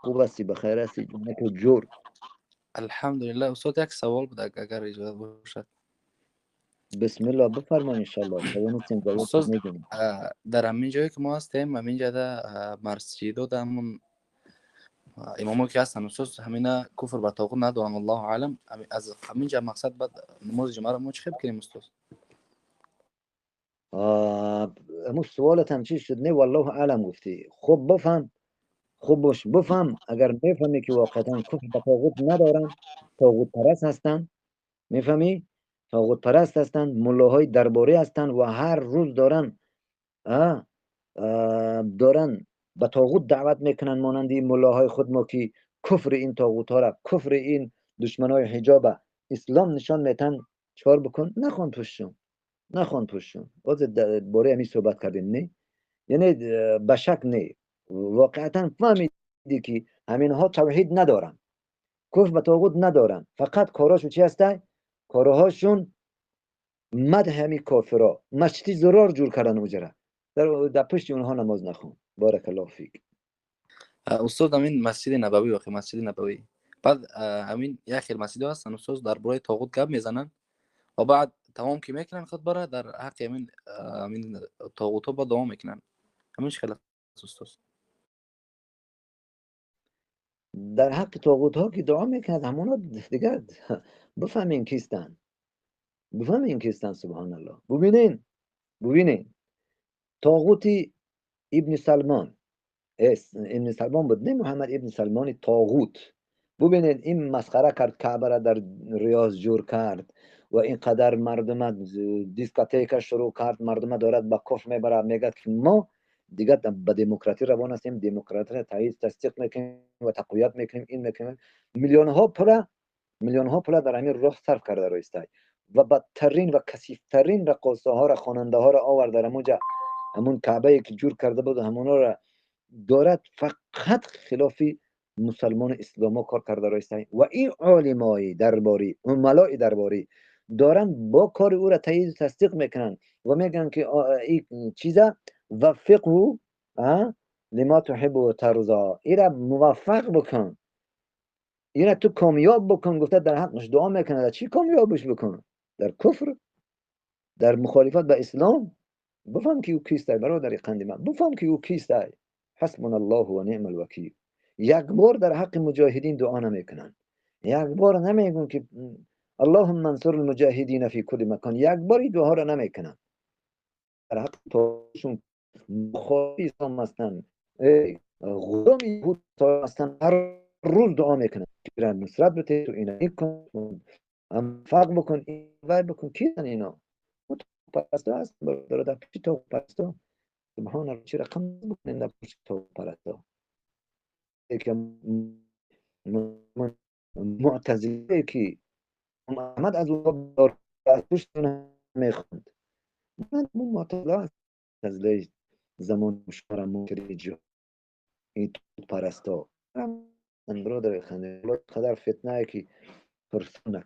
خوب هستی؟ بخیر هستی؟ جونت جور. الحمدلله. استاد یک سوال بود اگر اجازه باشد. بسم الله بفرمایید ان شاء الله. توانستیم جواب استاد، میدونیم. در همین جایی که ما هستیم، همین جا در مسجد و در همون اماما که هستن استاد، همینا کفر به طاغوت ندارن، الله اعلم. از همین جا مقصد بعد نماز جمعه رو ما چه بکنیم استاد؟ همون سوالت هم چی شد؟ نه والله اعلم گفتی. خوب بفهم، خوب باش بفهم. اگر میفهمی که واقعا کفر به طاغوت ندارن، طاغوت پرست هستن، میفهمی؟ طاغوت پرست هستن، ملاهای درباری هستن و هر روز دارن دارن به طاغوت دعوت میکنن، مانند این ملاهای خود ما که کفر این طاغوت ها را، کفر این دشمنای حجاب اسلام نشان میتن. چهار بکن نخوان پشتشون، نخوان پشتشون. باز باره همی صحبت کردیم نه، یعنی بشک نه، واقعا فهمیدی که همین ها توحید ندارن، کفر به طاغوت ندارن، فقط کاراشون چی هسته؟ کارهاشون مدح همی کافرا، مسجدی زرار جور کردن اجرا، در پشت اونها نماز نخون. بارک الله فیک. استاد، همین مسجد نبوی، واقعا مسجد نبوی، بعد همین یک خیل مسجد هستن استاد، در برای طاغوت گپ میزنن و بعد تمام که میکنن خود برای در حق همین طاغوت ها با دوام میکنن. همینش خیلی استاد. در حق طاغوت ها که دعا میکند همونا دیگه بفهمین کیستن، بفهمین کیستن. سبحان الله. ببینین طاغوت ابن سلمان، ابن سلمان بود نه محمد ابن سلمان طاغوت. ببینید این مسخره کرد، کعبه را در ریاض جور کرد و اینقدر مردم دیسکاتیک شروع کرد، مردم دارد به کفر میبره، میگه که ما دیگه به دموکراسی روان هستیم، دموکراسی را تایید تصدیق میکنیم و تقویت میکنیم، این میکنیم. میلیون ها پول در همین راه صرف کرده رایسته و بدترین و کثیفترین رقاصه ها را، خواننده ها را آورد در همون کعبه که جور کرده بود، همونا را دارد فقط خلاف مسلمان اسلام کار کرده رایسته و این علمای درباری، عملای درباری دارن با کار او را تایید و تصدیق میکنن و میگن که این چیزا وفقه لما تحب و ترضا، این را موفق بکن، این را تو کامیاب بکن. گفته در حقش دعا میکنه. در چی کامیابش بکن؟ در کفر، در مخالفت به اسلام. بفهم که او کیست برادر قند من، بفهم که او کیست. حسبنا الله و نعم الوکیل. یک بار در حق مجاهدین دعا نمیکنن، یک بار نمیگن که اللهم انصر المجاهدین فی کل مکان، یک باری دعا را نمیکنن. در حق توشون مخالف اسلام هستن، غلام یهود هستن، هر روز دعا میکنن که نصرت بده، تو اینا کن، انفاق بکن، این وای بکن. کی اینا؟ پرستا هست در پیش تو پرستا. سبحان الله، چه رقم بکنن در پیش تو پرستا. که معتزله که محمد از اون دارتش میخوند، من معتزله زمان مشارم منکر جو این پرستا. من برادر خنده قدر فتنه که پرسونه